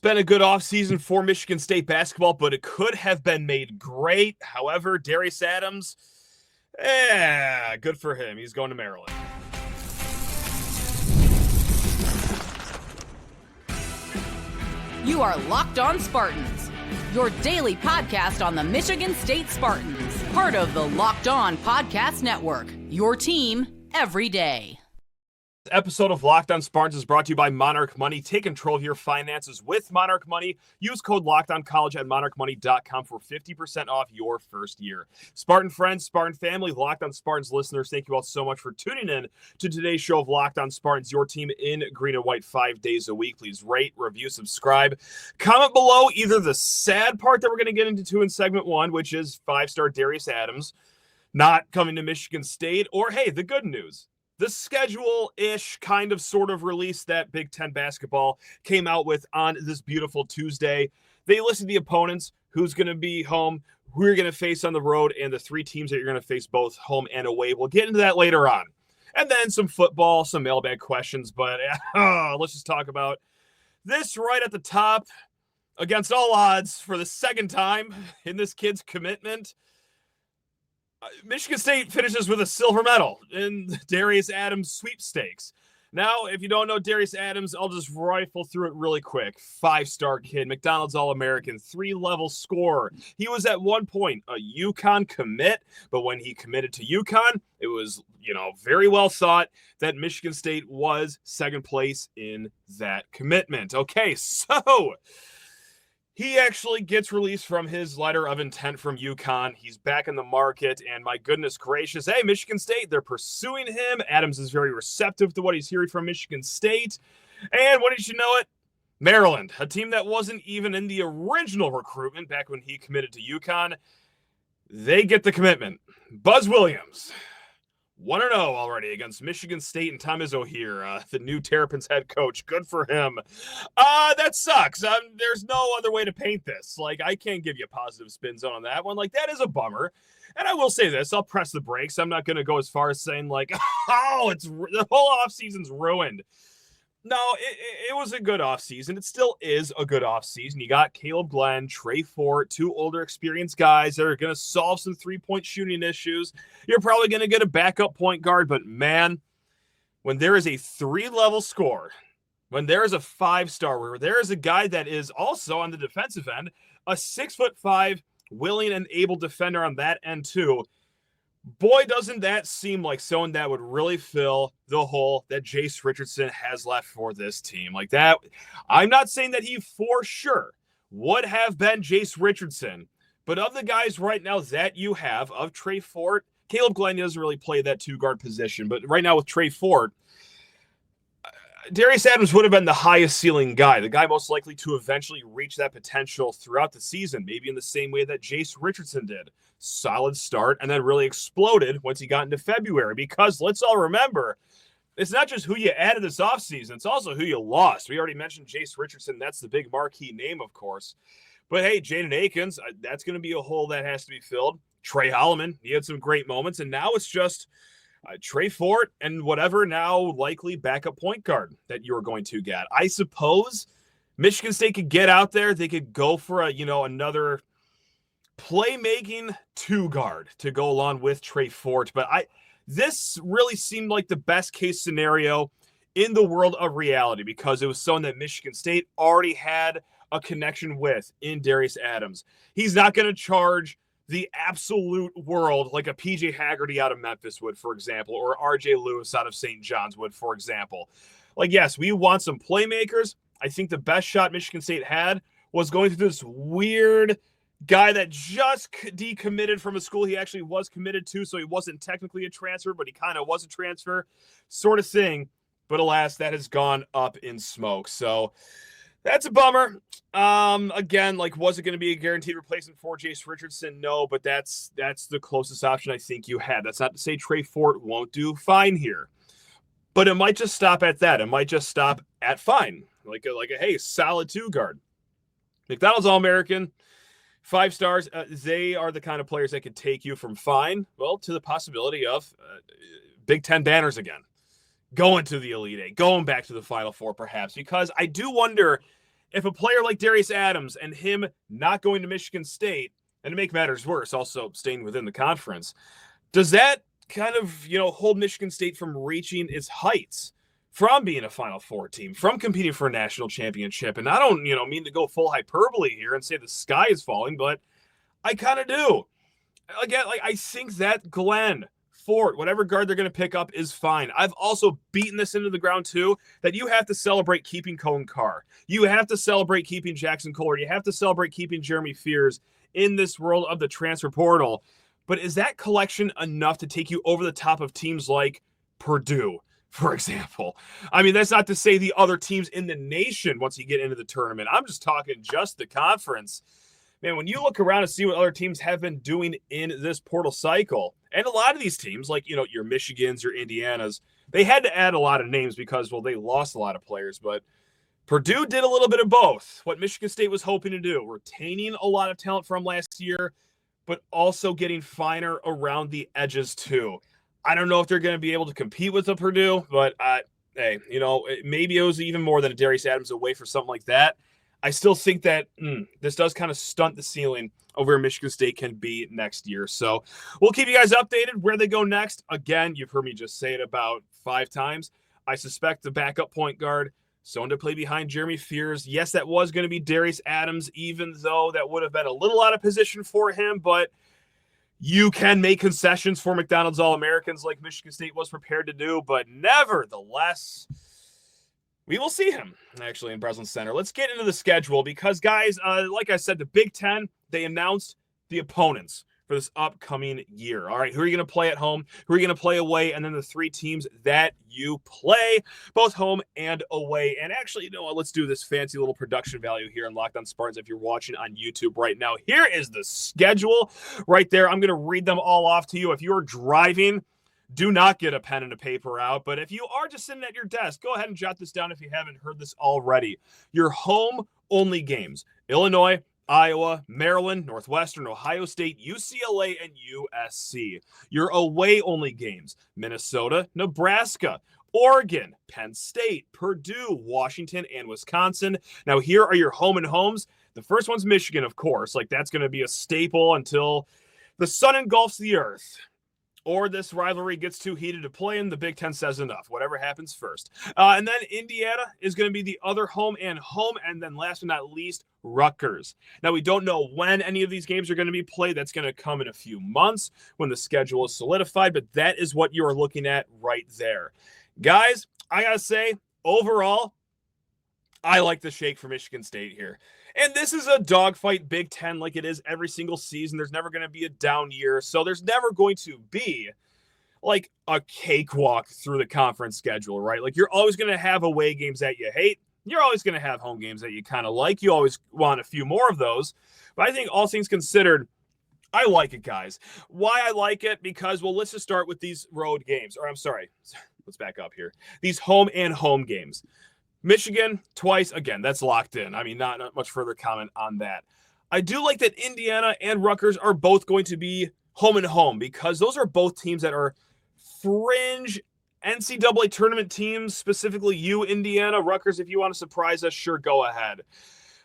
been a good offseason for Michigan State basketball, but it could have been made great. However, Darius Adams, good for him. He's going to Maryland. You are Locked On Spartans, your daily podcast on the Michigan State Spartans, part of the Locked On Podcast Network, your team every day. This episode of Locked On Spartans is brought to you by Monarch Money. Take control of your finances with Monarch Money. Use code LOCKEDONCollege at monarchmoney.com for 50% off your first year. Spartan friends, Spartan family, Locked On Spartans listeners, thank you all so much for tuning in to today's show of Locked On Spartans, your team in green and white 5 days a week. Please rate, review, subscribe. Comment below either the sad part that we're going to get into in segment one, which is five-star Darius Adams not coming to Michigan State, or hey, the good news. The schedule-ish kind of sort of release that Big Ten basketball came out with on this beautiful Tuesday. They listed the opponents, who's going to be home, who you're going to face on the road, and the three teams that you're going to face both home and away. We'll get into that later on. And then some football, some mailbag questions, but let's just talk about this right at the top. Against all odds, for the second time in this kid's commitment, Michigan State finishes with a silver medal in Darius Adams sweepstakes. Now, if you don't know Darius Adams, I'll just rifle through it really quick. Five-star kid, McDonald's All-American, three-level scorer. He was at one point a UConn commit, but when he committed to UConn, it was, very well thought that Michigan State was second place in that commitment. Okay, so he actually gets released from his letter of intent from UConn. He's back in the market, and my goodness gracious, hey, Michigan State, they're pursuing him. Adams is very receptive to what he's hearing from Michigan State. And what did you know it? Maryland, a team that wasn't even in the original recruitment back when he committed to UConn, they get the commitment. Buzz Williams, 1-0 already against Michigan State, and Tom Izzo here, the new Terrapins head coach. Good for him. That sucks. There's no other way to paint this. I can't give you positive spins on that one. That is a bummer. And I will say this. I'll press the brakes. I'm not going to go as far as saying, it's the whole offseason's ruined. No, it was a good offseason. It still is a good offseason. You got Caleb Glenn, Trey Fort, two older experienced guys that are going to solve some three-point shooting issues. You're probably going to get a backup point guard, but man, when there is a three-level score, when there is a five-star, where there is a guy that is also on the defensive end, a 6'5", willing and able defender on that end too, boy, doesn't that seem like someone that would really fill the hole that Jace Richardson has left for this team. That, I'm not saying that he for sure would have been Jace Richardson, but of the guys right now that you have, of Trey Fort, Caleb Glenn doesn't really play that two-guard position, but right now with Trey Fort, Darius Adams would have been the highest ceiling guy, the guy most likely to eventually reach that potential throughout the season, maybe in the same way that Jace Richardson did. Solid start, and then really exploded once he got into February, because let's all remember, it's not just who you added this offseason, it's also who you lost. We already mentioned Jace Richardson. That's the big marquee name, of course. But hey, Jaden Akins, that's going to be a hole that has to be filled. Trey Holloman, he had some great moments, and now it's just Trey Fort and whatever now likely backup point guard that you're going to get. I suppose Michigan State could get out there. They could go for another playmaking two guard to go along with Trey Fort. But this really seemed like the best case scenario in the world of reality, because it was someone that Michigan State already had a connection with in Darius Adams. He's not going to charge the absolute world like a PJ Haggerty out of Memphis would, for example, or RJ Lewis out of St. John's would, for example. Yes, we want some playmakers. I think the best shot Michigan State had was going through this weird guy that just decommitted from a school he actually was committed to, so he wasn't technically a transfer, but he kind of was a transfer sort of thing. But alas, that has gone up in smoke. So that's a bummer. Again, was it going to be a guaranteed replacement for Jace Richardson? No, but that's the closest option I think you had. That's not to say Trey Fort won't do fine here, but it might just stop at that. It might just stop at fine, like a hey, solid two guard. McDonald's All-American, 5 stars. They are the kind of players that could take you from fine, to the possibility of Big Ten banners again. Going to the Elite Eight, going back to the Final Four perhaps, because I do wonder if a player like Darius Adams and him not going to Michigan State, and to make matters worse, also staying within the conference, does that kind of, hold Michigan State from reaching its heights, from being a Final Four team, from competing for a national championship? And I don't, mean to go full hyperbole here and say the sky is falling, but I kind of do. Again, I think that Glenn, Fort, whatever guard they're going to pick up is fine. I've also beaten this into the ground too, that you have to celebrate keeping Cone Carr. You have to celebrate keeping Jackson Kohler. You have to celebrate keeping Jeremy Fears in this world of the transfer portal. But is that collection enough to take you over the top of teams like Purdue, for example? I mean, that's not to say the other teams in the nation once you get into the tournament. I'm just talking just the conference. Man, when you look around and see what other teams have been doing in this portal cycle, and a lot of these teams, like, your Michigans, your Indianas, they had to add a lot of names because, well, they lost a lot of players. But Purdue did a little bit of both, what Michigan State was hoping to do, retaining a lot of talent from last year, but also getting finer around the edges too. I don't know if they're going to be able to compete with the Purdue, but hey, maybe it was even more than a Darius Adams away for something like that. I still think that this does kind of stunt the ceiling of where Michigan State can be next year. So we'll keep you guys updated where they go next. Again, you've heard me just say it about 5 times. I suspect the backup point guard, someone to play behind Jeremy Fears. Yes, that was going to be Darius Adams, even though that would have been a little out of position for him. But you can make concessions for McDonald's All-Americans like Michigan State was prepared to do. But nevertheless, we will see him actually in Breslin Center. Let's get into the schedule because, guys, like I said, the Big Ten, they announced the opponents for this upcoming year. All right, who are you going to play at home? Who are you going to play away? And then the 3 teams that you play, both home and away. And actually, let's do this fancy little production value here on Locked On Spartans if you're watching on YouTube right now. Here is the schedule right there. I'm going to read them all off to you. If you're driving, do not get a pen and a paper out. But if you are just sitting at your desk, go ahead and jot this down if you haven't heard this already. Your home-only games: Illinois, Iowa, Maryland, Northwestern, Ohio State, UCLA, and USC. Your away-only games: Minnesota, Nebraska, Oregon, Penn State, Purdue, Washington, and Wisconsin. Now, here are your home and homes. The first one's Michigan, of course. That's going to be a staple until the sun engulfs the earth, or this rivalry gets too heated to play and the Big Ten says enough, whatever happens first. And then Indiana is going to be the other home. And then last but not least, Rutgers. Now, we don't know when any of these games are going to be played. That's going to come in a few months when the schedule is solidified, but that is what you are looking at right there. Guys, I got to say, overall, I like the shake for Michigan State here. And this is a dogfight Big Ten like it is every single season. There's never going to be a down year. So there's never going to be like a cakewalk through the conference schedule, right? You're always going to have away games that you hate. You're always going to have home games that you kind of like. You always want a few more of those. But I think all things considered, I like it, guys. Why I like it? Because, well, let's just start with these road games. Or I'm sorry. Let's back up here. These home games. Michigan, twice. Again, that's locked in. I mean, not much further comment on that. I do like that Indiana and Rutgers are both going to be home and home because those are both teams that are fringe NCAA tournament teams, specifically you, Indiana. Rutgers, if you want to surprise us, sure, go ahead.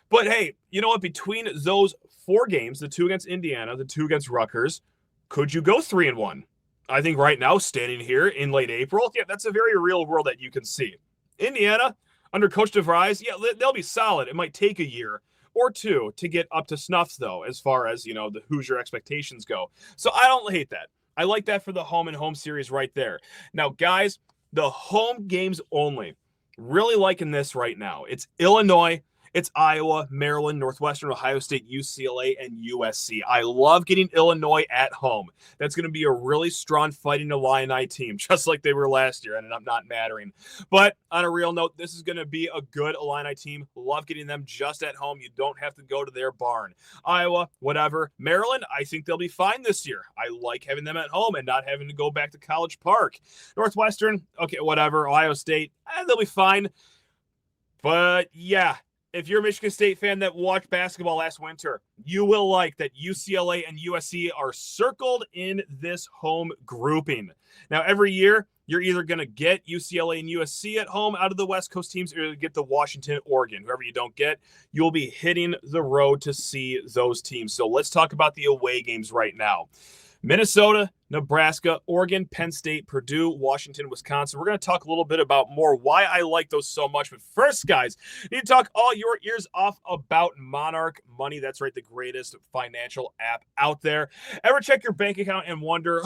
But hey, you know what? Between those 4 games, the 2 against Indiana, the 2 against Rutgers, could you go 3-1? I think right now, standing here in late April, yeah, that's a very real world that you can see. Indiana, under Coach DeVries, yeah, they'll be solid. It might take a year or 2 to get up to snuff, though, as far as, the Hoosier expectations go. So I don't hate that. I like that for the home and home series right there. Now, guys, the home games only. Really liking this right now. It's Illinois, it's Iowa, Maryland, Northwestern, Ohio State, UCLA, and USC. I love getting Illinois at home. That's going to be a really strong Fighting Illini team, just like they were last year, and I'm not mattering. But on a real note, this is going to be a good Illini team. Love getting them just at home. You don't have to go to their barn. Iowa, whatever. Maryland, I think they'll be fine this year. I like having them at home and not having to go back to College Park. Northwestern, okay, whatever. Ohio State, they'll be fine. But yeah, if you're a Michigan State fan that watched basketball last winter, you will like that UCLA and USC are circled in this home grouping. Now, every year, you're either going to get UCLA and USC at home out of the West Coast teams, or you get the Washington, Oregon. Whoever you don't get, you'll be hitting the road to see those teams. So let's talk about the away games right now. Minnesota, Nebraska, Oregon, Penn State, Purdue, Washington, Wisconsin. We're going to talk a little bit about more why I like those so much. But first, guys, you need to talk all your ears off about Monarch Money. That's right, the greatest financial app out there. Ever check your bank account and wonder,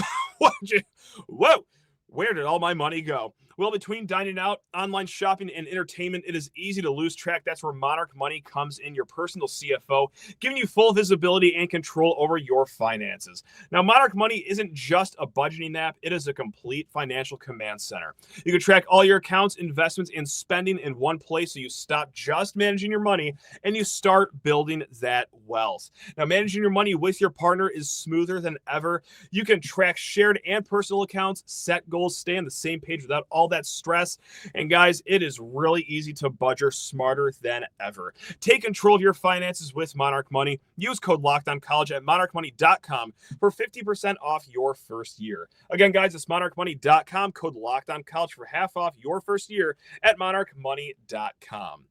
where did all my money go? Well, between dining out, online shopping, and entertainment, it is easy to lose track. That's where Monarch Money comes in, your personal CFO, giving you full visibility and control over your finances. Now, Monarch Money isn't just a budgeting app. It is a complete financial command center. You can track all your accounts, investments, and spending in one place, so you stop just managing your money and you start building that wealth. Now, managing your money with your partner is smoother than ever. You can track shared and personal accounts, set goals, stay on the same page without all that stress. And guys, it is really easy to budget smarter than ever. Take control of your finances with Monarch Money. Use code LOCKEDONCollege at monarchmoney.com for 50% off your first year. Again, guys, it's monarchmoney.com, code LOCKEDONCollege for half off your first year at monarchmoney.com.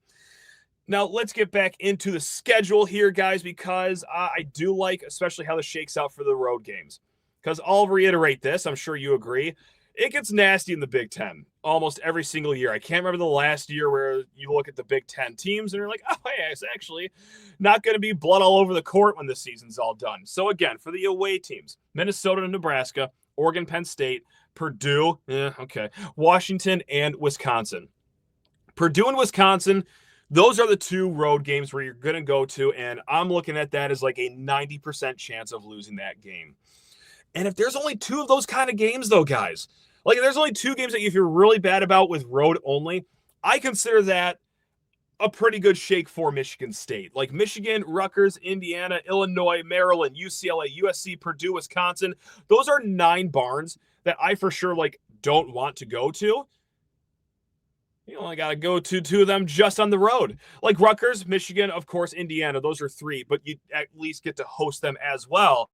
Now, let's get back into the schedule here, guys, because I do like especially how this shakes out for the road games. Because I'll reiterate this, I'm sure you agree. It gets nasty in the Big Ten almost every single year. I can't remember the last year where you look at the Big Ten teams and you're like, oh, yeah, it's actually not going to be blood all over the court when the season's all done. So, again, for the away teams, Minnesota and Nebraska, Oregon, Penn State, Purdue, Washington, and Wisconsin. Purdue and Wisconsin, those are the two road games where you're going to go to, and I'm looking at that as like a 90% chance of losing that game. And if there's only two of those kind of games, though, guys, like if there's only two games that you feel really bad about with road only, I consider that a pretty good shake for Michigan State. Like Michigan, Rutgers, Indiana, Illinois, Maryland, UCLA, USC, Purdue, Wisconsin. Those are 9 barns that I for sure don't want to go to. You only got to go to 2 of them just on the road. Like Rutgers, Michigan, of course, Indiana. Those are 3, but you at least get to host them as well.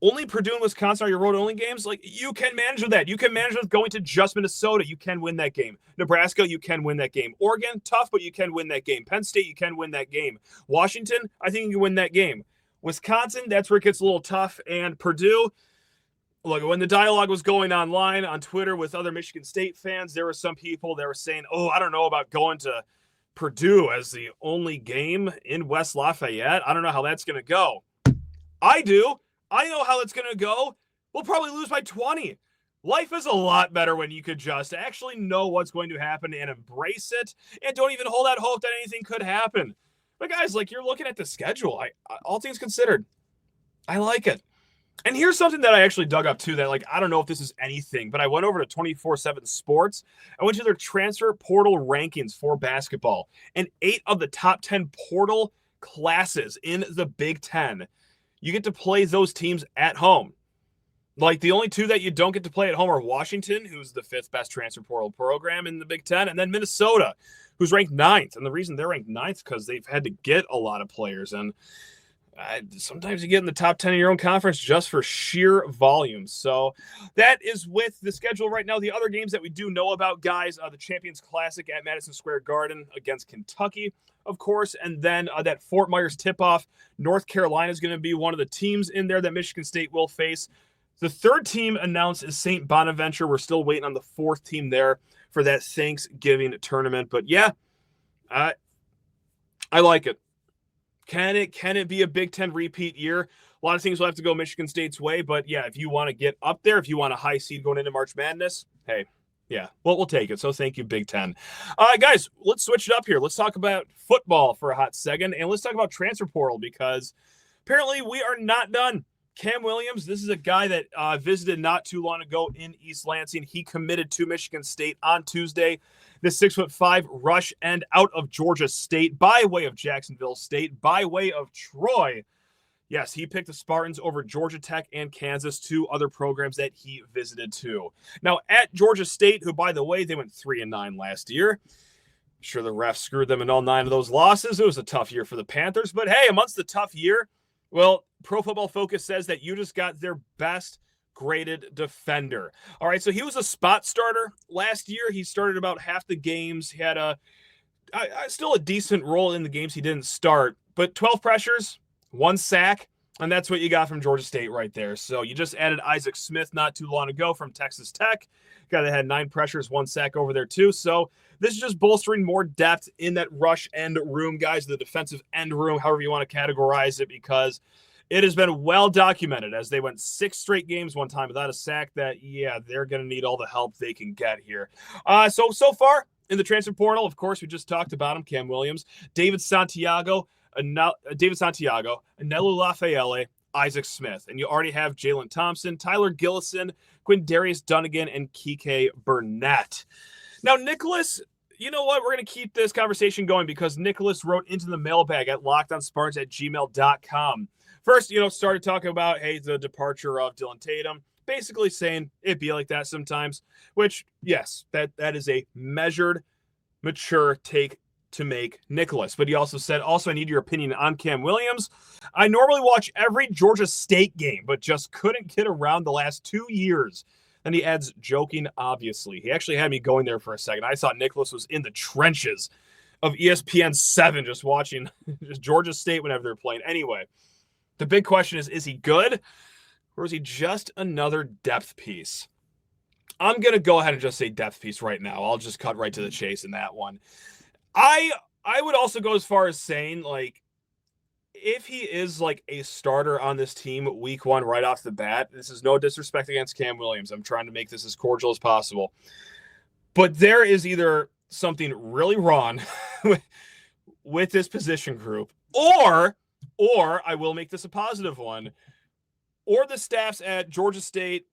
Only Purdue and Wisconsin are your road-only games. Like, you can manage with that. You can manage with going to just Minnesota. You can win that game. Nebraska, you can win that game. Oregon, tough, but you can win that game. Penn State, you can win that game. Washington, I think you can win that game. Wisconsin, that's where it gets a little tough. And Purdue, look, when the dialogue was going online on Twitter with other Michigan State fans, there were some people that were saying, I don't know about going to Purdue as the only game in West Lafayette. I don't know how that's going to go. I do. I know how it's going to go. We'll probably lose by 20. Life is a lot better when you could just actually know what's going to happen and embrace it and don't even hold out hope that anything could happen. But guys, you're looking at the schedule. All things considered, I like it. And here's something that I actually dug up too that I don't know if this is anything, but I went over to 24/7 Sports. I went to their transfer portal rankings for basketball, and 8 of the top 10 portal classes in the Big Ten, you get to play those teams at home. The only 2 that you don't get to play at home are Washington, who's the 5th best transfer portal program in the Big Ten, and then Minnesota, who's ranked 9th. And the reason they're ranked 9th is because they've had to get a lot of players. And sometimes you get in the top 10 of your own conference just for sheer volume. So that is with the schedule right now. The other games that we do know about, guys, the Champions Classic at Madison Square Garden against Kentucky, of course, and then that Fort Myers tip-off. North Carolina is going to be one of the teams in there that Michigan State will face. The 3rd team announced is St. Bonaventure. We're still waiting on the 4th team there for that Thanksgiving tournament. But yeah, I like it. Can it be a Big Ten repeat year? A lot of things will have to go Michigan State's way. But yeah, if you want to get up there, if you want a high seed going into March Madness, hey, yeah, well, we'll take it. So thank you, Big Ten. Guys, let's switch it up here. Let's talk about football for a hot second, and let's talk about transfer portal because apparently we are not done. Cam Williams, this is a guy that visited not too long ago in East Lansing. He committed to Michigan State on Tuesday. The 6'5" rush end out of Georgia State by way of Jacksonville State, by way of Troy. Yes, he picked the Spartans over Georgia Tech and Kansas, 2 other programs that he visited to. Now, at Georgia State, who, by the way, they went 3-9 last year, Sure, the refs screwed them in all 9 of those losses. It was a tough year for the Panthers. But hey, amongst the tough year, well, Pro Football Focus says that you just got their best graded defender. All right, so he was a spot starter last year. He started about half the games. He had still a decent role in the games he didn't start. But 12 pressures, 1 sack, and that's what you got from Georgia State right there. So you just added Isaac Smith not too long ago from Texas Tech. Guy that had 9 pressures, 1 sack over there too. So this is just bolstering more depth in that rush end room, guys, the defensive end room, however you want to categorize it, because it has been well documented as they went 6 straight games one time without a sack that, yeah, they're going to need all the help they can get here. So far in the transfer portal, of course, we just talked about him, Cam Williams, David Santiago, Anelu Lafayette, Isaac Smith. And you already have Jalen Thompson, Tyler Gillison, Quindarius Dunnigan, and Kike Burnett. Now, Nicholas, you know what? We're going to keep this conversation going because Nicholas wrote into the mailbag at lockedonspartans@gmail.com. First, started talking about, hey, the departure of Dylan Tatum, basically saying it'd be like that sometimes, which, yes, that is a measured, mature take to make, Nicholas. But he also said, I need your opinion on Cam Williams. I normally watch every Georgia State game, but just couldn't get around the last 2 years. And he adds, joking, obviously. He actually had me going there for a second. I thought Nicholas was in the trenches of ESPN 7 just watching just Georgia State whenever they're playing. Anyway, the big question is he good? Or is he just another depth piece? I'm going to go ahead and just say depth piece right now. I'll just cut right to the chase in that one. I would also go as far as saying, like, if he is like a starter on this team week 1 right off the bat, this is no disrespect against Cam Williams. I'm trying to make this as cordial as possible. But there is either something really wrong with this position group, or I will make this a positive one, or the staffs at Georgia State,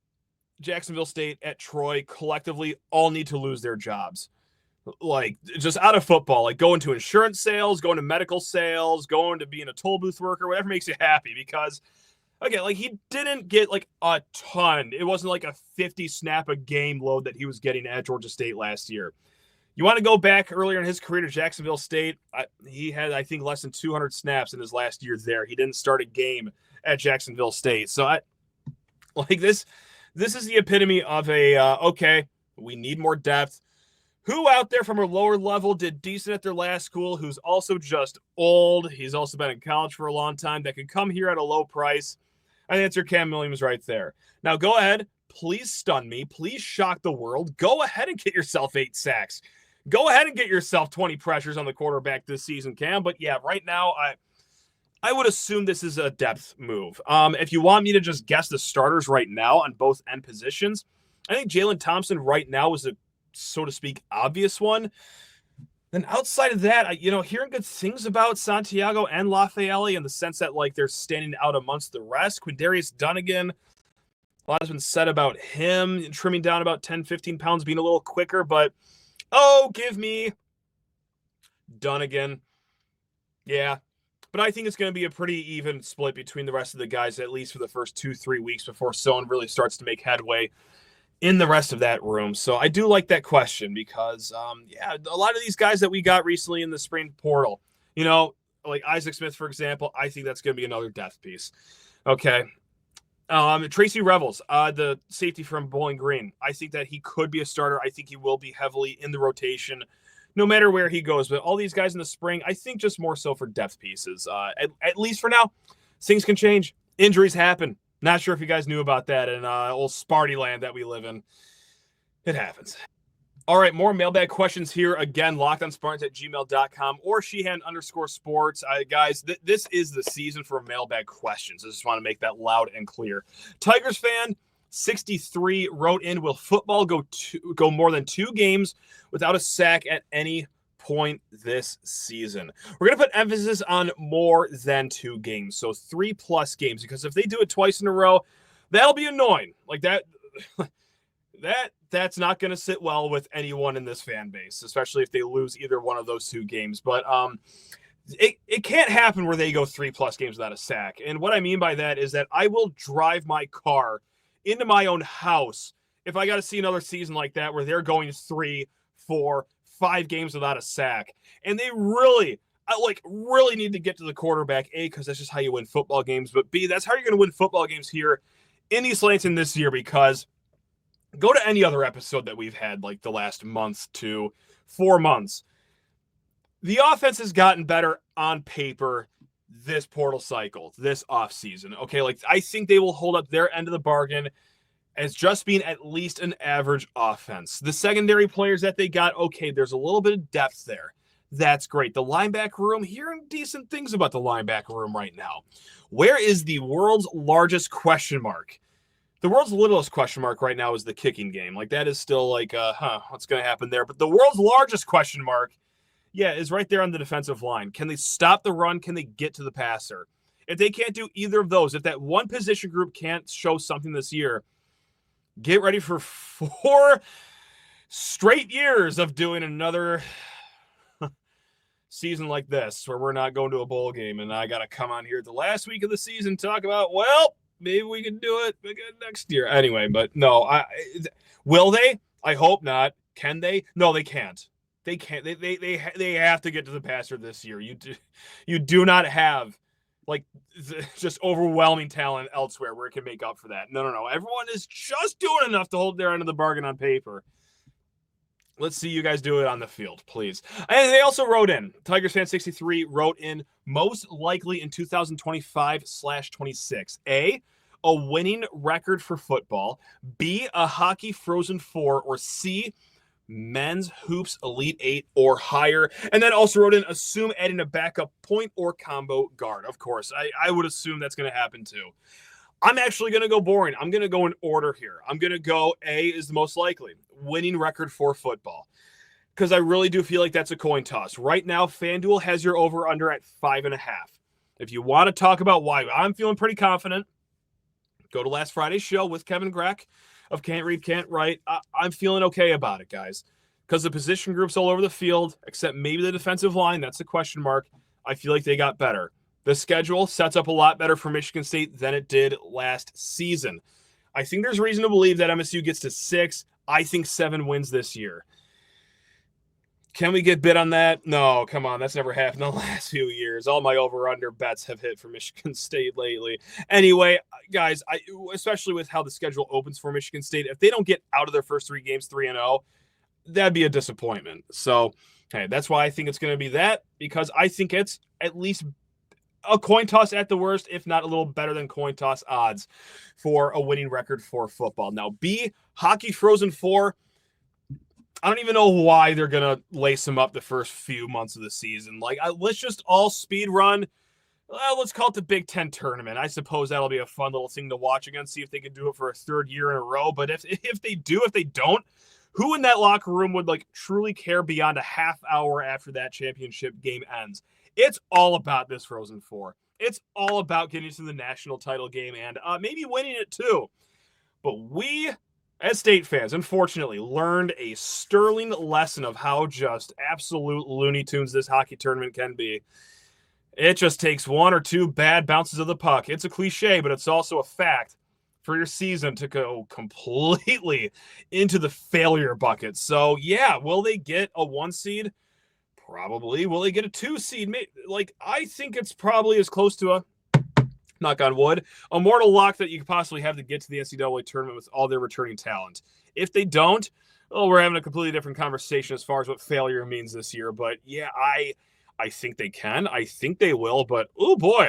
Jacksonville State, at Troy collectively all need to lose their jobs. Like, just out of football, like going to insurance sales, going to medical sales, going to being a toll booth worker, whatever makes you happy. Because, again, like, he didn't get like a ton. It wasn't like a 50 snap a game load that he was getting at Georgia State last year. You want to go back earlier in his career to Jacksonville State? He had, I think, less than 200 snaps in his last year there. He didn't start a game at Jacksonville State. So this is the epitome of okay, we need more depth. Who out there from a lower level did decent at their last school, who's also just old? He's also been in college for a long time that could come here at a low price. I think that's your Cam Williams right there. Now go ahead. Please stun me. Please shock the world. Go ahead and get yourself 8 sacks. Go ahead and get yourself 20 pressures on the quarterback this season, Cam. But yeah, right now, I would assume this is a depth move. If you want me to just guess the starters right now on both end positions, I think Jalen Thompson right now is a, so to speak, obvious one. Then outside of that, hearing good things about Santiago and Lafayette in the sense that, like, they're standing out amongst the rest. Quindarius Dunnigan, a lot has been said about him, trimming down about 10, 15 pounds, being a little quicker, but give me Dunnigan. Yeah. But I think it's going to be a pretty even split between the rest of the guys, at least for the first 2-3 weeks before someone really starts to make headway in the rest of that room. So I do like that question because, a lot of these guys that we got recently in the spring portal, like Isaac Smith, for example, I think that's going to be another depth piece. Okay. Tracy Revels, the safety from Bowling Green. I think that he could be a starter. I think he will be heavily in the rotation no matter where he goes. But all these guys in the spring, I think just more so for depth pieces. At least for now, things can change. Injuries happen. Not sure if you guys knew about that in old Sparty land that we live in. It happens. All right, more mailbag questions here. Again, lockedonspartans@gmail.com or Sheehan_sports. Guys, this is the season for mailbag questions. I just want to make that loud and clear. Tigers fan 63 wrote in, will football go more than 2 games without a sack at any point this season? We're going to put emphasis on more than 2 games, so 3+ games, because if they do it twice in a row, that'll be annoying. Like that's not going to sit well with anyone in this fan base, especially if they lose either one of those 2 games. But it can't happen where they go 3+ games without a sack. And what I mean by that is that I will drive my car into my own house if I got to see another season like that where they're going 3, 4, 5 games without a sack. And they really need to get to the quarterback, A, because that's just how you win football games, but B, that's how you're going to win football games here in East Lansing this year, because go to any other episode that we've had like the last month to 4 months. The offense has gotten better on paper this portal cycle, this offseason. Okay, like I think they will hold up their end of the bargain as just being at least an average offense. The secondary players that they got, okay, there's a little bit of depth there. That's great. The linebacker room, hearing decent things about the linebacker room right now. Where is the world's largest question mark? The world's littlest question mark right now is the kicking game. Like that is still like, what's going to happen there? But the world's largest question mark, is right there on the defensive line. Can they stop the run? Can they get to the passer? If they can't do either of those, if that one position group can't show something this year, get ready for 4 straight years of doing another season like this where we're not going to a bowl game. And I got to come on here the last week of the season and talk about, maybe we can do it again next year. Anyway, but no, will they? I hope not. Can they? No, they can't. They can't. They have to get to the passer this year. You do not have like just overwhelming talent elsewhere where it can make up for that. No. Everyone is just doing enough to hold their end of the bargain on paper. Let's see you guys do it on the field, please. And they also wrote in, Tigers Fan 63 wrote in, most likely in 2025/26. A winning record for football. B, a hockey Frozen Four. Or C, men's hoops Elite 8 or higher. And then also wrote in, assume adding a backup point or combo guard. Of course, I would assume that's going to happen too. I'm actually going to go boring. I'm going to go in order here. I'm going to go A is the most likely. Winning record for football. Because I really do feel like that's a coin toss. Right now, FanDuel has your over-under at 5.5. If you want to talk about why I'm feeling pretty confident, go to last Friday's show with Kevin Greck of Can't Read, Can't Write. I'm feeling okay about it, guys. Because the position groups all over the field, except maybe the defensive line, that's a question mark. I feel like they got better. The schedule sets up a lot better for Michigan State than it did last season. I think there's reason to believe that MSU gets to 6. I think 7 wins this year. Can we get bid on that? No, come on. That's never happened in the last few years. All my over-under bets have hit for Michigan State lately. Anyway, guys, especially with how the schedule opens for Michigan State, if they don't get out of their first 3 games 3-0, that'd be a disappointment. So, hey, that's why I think it's going to be that, because I think it's at least a coin toss at the worst, if not a little better than coin toss odds for a winning record for football. Now, B, hockey Frozen Four. I don't even know why they're going to lace them up the first few months of the season. Like, let's just all speed run. Let's call it the Big Ten tournament. I suppose that'll be a fun little thing to watch again, see if they can do it for a 3rd year in a row. But if they do, if they don't, who in that locker room would like truly care beyond a half hour after that championship game ends? It's all about this Frozen Four. It's all about getting to the national title game and maybe winning it too. But we, as State fans, unfortunately, learned a sterling lesson of how just absolute Looney Tunes this hockey tournament can be. It just takes 1 or 2 bad bounces of the puck. It's a cliche, but it's also a fact for your season to go completely into the failure bucket. So, yeah, will they get a 1 seed? Probably. Will they get a 2 seed? Like, I think it's probably as close to a, knock on wood, a mortal lock that you could possibly have to get to the NCAA tournament with all their returning talent. If they don't, we're having a completely different conversation as far as what failure means this year. But, yeah, I think they can. I think they will. But, oh, boy,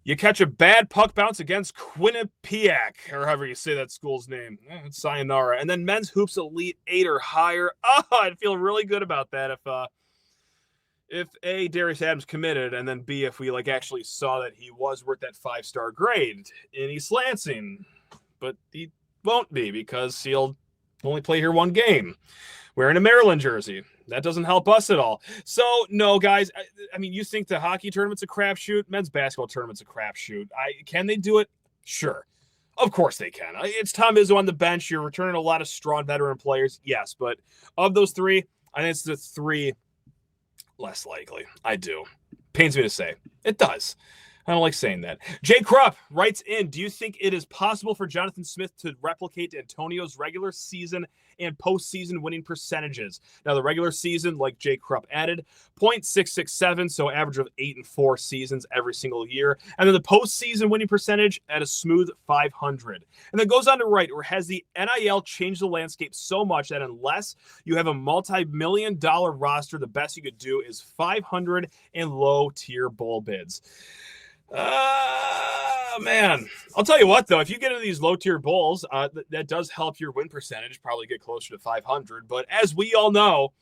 you catch a bad puck bounce against Quinnipiac, or however you say that school's name. It's sayonara. And then men's hoops Elite 8 or higher. Oh, I'd feel really good about that if A, Darius Adams committed, and then B, if we like actually saw that he was worth that 5-star grade in East Lansing. But he won't be because he'll only play here 1 game wearing a Maryland jersey. That doesn't help us at all. So, no, guys, I mean, you think the hockey tournament's a crapshoot? Men's basketball tournament's a crapshoot. Can they do it? Sure. Of course they can. It's Tom Izzo on the bench. You're returning a lot of strong veteran players. Yes, but of those 3, I think it's the 3 less likely. I do. Pains me to say. It does. I don't like saying that. Jay Krupp writes in, do you think it is possible for Jonathan Smith to replicate Antonio's regular season and postseason winning percentages? Now, the regular season, like Jay Krupp added, .667, so average of 8-4 seasons every single year. And then the postseason winning percentage at a smooth 500. And then goes on to write, or has the NIL changed the landscape so much that unless you have a multi-million-dollar roster, the best you could do is 500 and low-tier bowl bids? Man, I'll tell you what, though, if you get into these low-tier bowls, that does help your win percentage, probably get closer to 500. But as we all know,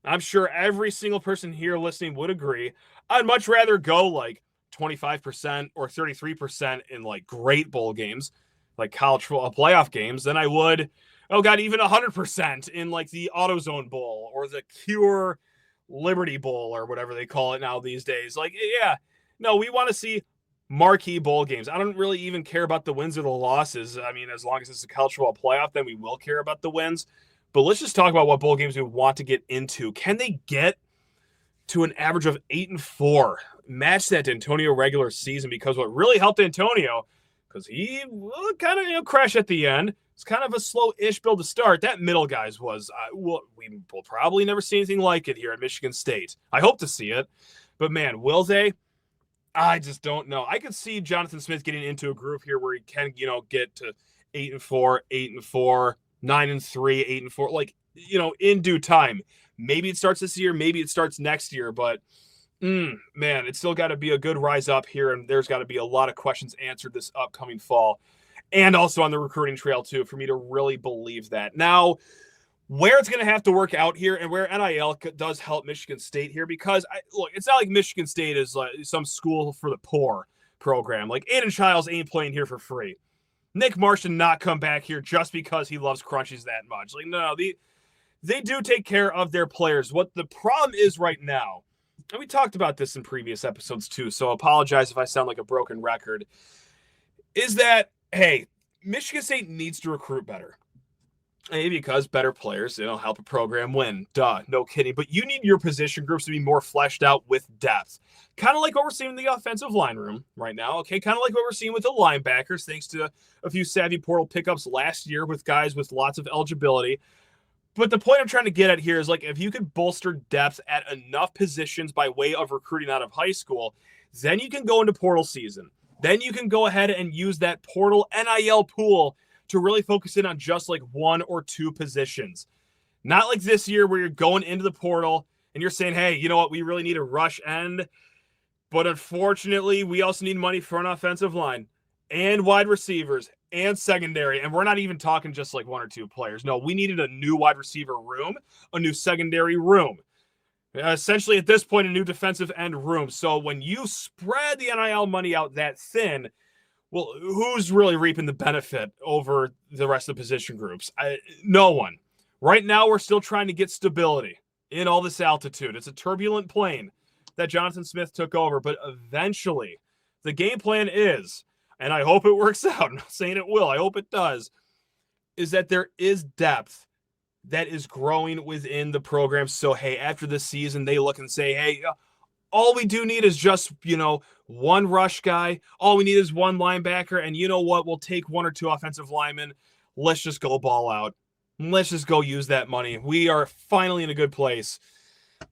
I'm sure every single person here listening would agree, I'd much rather go like 25% or 33% in like great bowl games, like college football playoff games, than I would, even 100% in like the AutoZone Bowl or the Cure Liberty Bowl or whatever they call it now these days. Like, yeah. No, we want to see marquee bowl games. I don't really even care about the wins or the losses. I mean, as long as it's a college football playoff, then we will care about the wins. But let's just talk about what bowl games we want to get into. Can they get to an average of 8-4? Match that to Antonio regular season, because what really helped Antonio, because he kind of crashed at the end. It's kind of a slow-ish build to start. That middle, guys, was we will probably never see anything like it here at Michigan State. I hope to see it. But, man, will they? I just don't know. I could see Jonathan Smith getting into a groove here where he can, get to 8-4, 8-4, 9-3, 8-4, like, in due time. Maybe it starts this year, maybe it starts next year, but man, it's still got to be a good rise up here, and there's got to be a lot of questions answered this upcoming fall, and also on the recruiting trail too, for me to really believe that. Now, where it's going to have to work out here and where NIL does help Michigan State here, because it's not like Michigan State is like some school for the poor program. Like, Aiden Childs ain't playing here for free. Nick Marsh did not come back here just because he loves crunchies that much. Like, no, they do take care of their players. What the problem is right now, and we talked about this in previous episodes too, so I apologize if I sound like a broken record, is that, hey, Michigan State needs to recruit better. Maybe because better players, help a program win. Duh, no kidding. But you need your position groups to be more fleshed out with depth. Kind of like what we're seeing in the offensive line room right now. Okay, kind of like what we're seeing with the linebackers, thanks to a few savvy portal pickups last year with guys with lots of eligibility. But the point I'm trying to get at here is, like, if you could bolster depth at enough positions by way of recruiting out of high school, then you can go into portal season. Then you can go ahead and use that portal NIL pool to really focus in on just like one or two positions. Not like this year where you're going into the portal and you're saying, hey, you know what? We really need a rush end. But unfortunately, we also need money for an offensive line and wide receivers and secondary. And we're not even talking just like one or two players. No, we needed a new wide receiver room, a new secondary room. Essentially, at this point, a new defensive end room. So when you spread the NIL money out that thin, well, who's really reaping the benefit over the rest of the position groups? No one. Right now, we're still trying to get stability in all this altitude. It's a turbulent plane that Jonathan Smith took over, but eventually the game plan is, and I hope it works out, I'm not saying it will, I hope it does, is that there is depth that is growing within the program. So, hey, after this season, they look and say, hey, all we do need is just, one rush guy. All we need is one linebacker. And you know what? We'll take one or two offensive linemen. Let's just go ball out. Let's just go use that money. We are finally in a good place.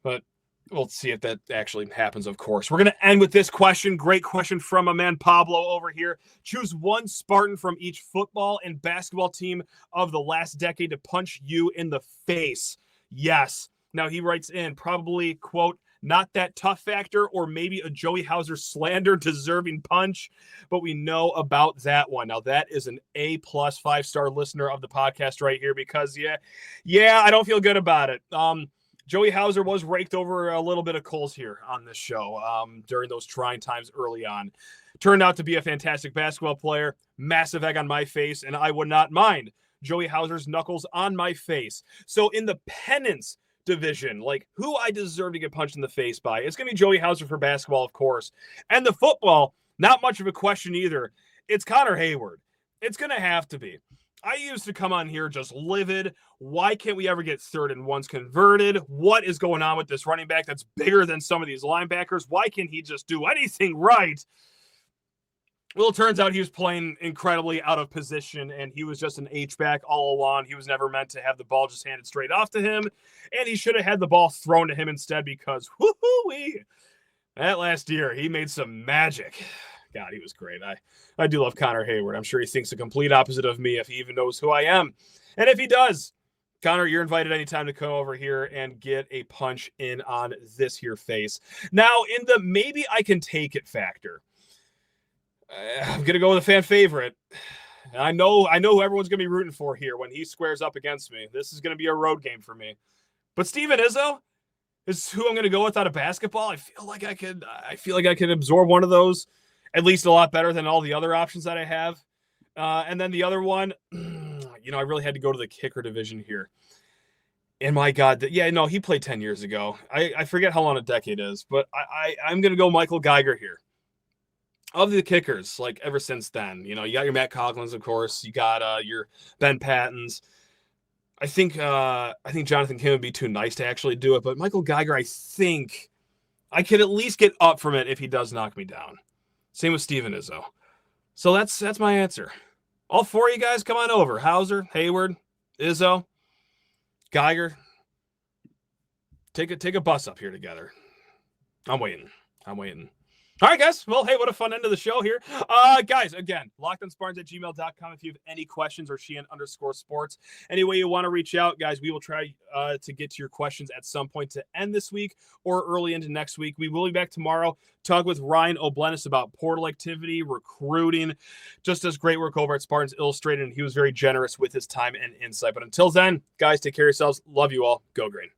But we'll see if that actually happens, of course. We're going to end with this question. Great question from my man Pablo over here. Choose one Spartan from each football and basketball team of the last decade to punch you in the face. Yes. Now he writes in, probably, quote, not that tough factor, or maybe a Joey Hauser slander deserving punch, but we know about that one. Now that is an A+ 5-star listener of the podcast right here, because I don't feel good about it. Joey Hauser was raked over a little bit of coals here on this show during those trying times early on. Turned out to be a fantastic basketball player, massive egg on my face, and I would not mind Joey Hauser's knuckles on my face. So in the penance division, like who I deserve to get punched in the face by, it's going to be Joey Hauser for basketball, of course. And the football, not much of a question either. It's Connor Hayward. It's going to have to be. I used to come on here just livid. Why can't we ever get 3rd and 1s converted? What is going on with this running back that's bigger than some of these linebackers? Why can't he just do anything right? Well, it turns out he was playing incredibly out of position, and he was just an H-back all along. He was never meant to have the ball just handed straight off to him, and he should have had the ball thrown to him instead because, whoo-hoo-wee, that last year, he made some magic. God, he was great. I do love Connor Hayward. I'm sure he thinks the complete opposite of me if he even knows who I am. And if he does, Connor, you're invited anytime to come over here and get a punch in on this here face. Now, in the maybe I can take it factor, I'm going to go with a fan favorite. I know who everyone's going to be rooting for here when he squares up against me. This is going to be a road game for me. But Steven Izzo is who I'm going to go with out of basketball. I feel like I could absorb one of those at least a lot better than all the other options that I have. And then the other one, I really had to go to the kicker division here. And my God, he played 10 years ago. I forget how long a decade is, but I'm going to go Michael Geiger here. Of the kickers, like ever since then, you got your Matt Coughlin's, of course. You got your Ben Pattons. I think Jonathan Kim would be too nice to actually do it, but Michael Geiger, I think I could at least get up from it if he does knock me down. Same with Steven Izzo. So that's my answer. All four of you guys, come on over. Hauser, Hayward, Izzo, Geiger. Take a bus up here together. I'm waiting. All right, guys. Well, hey, what a fun end of the show here. Guys, again, lockedonspartans@gmail.com if you have any questions, or Sheehan_sports. Any way you want to reach out, guys, we will try to get to your questions at some point to end this week or early into next week. We will be back tomorrow, talk with Ryan O'Blenis about portal activity, recruiting, just does great work over at Spartans Illustrated, and he was very generous with his time and insight. But until then, guys, take care of yourselves. Love you all. Go Green.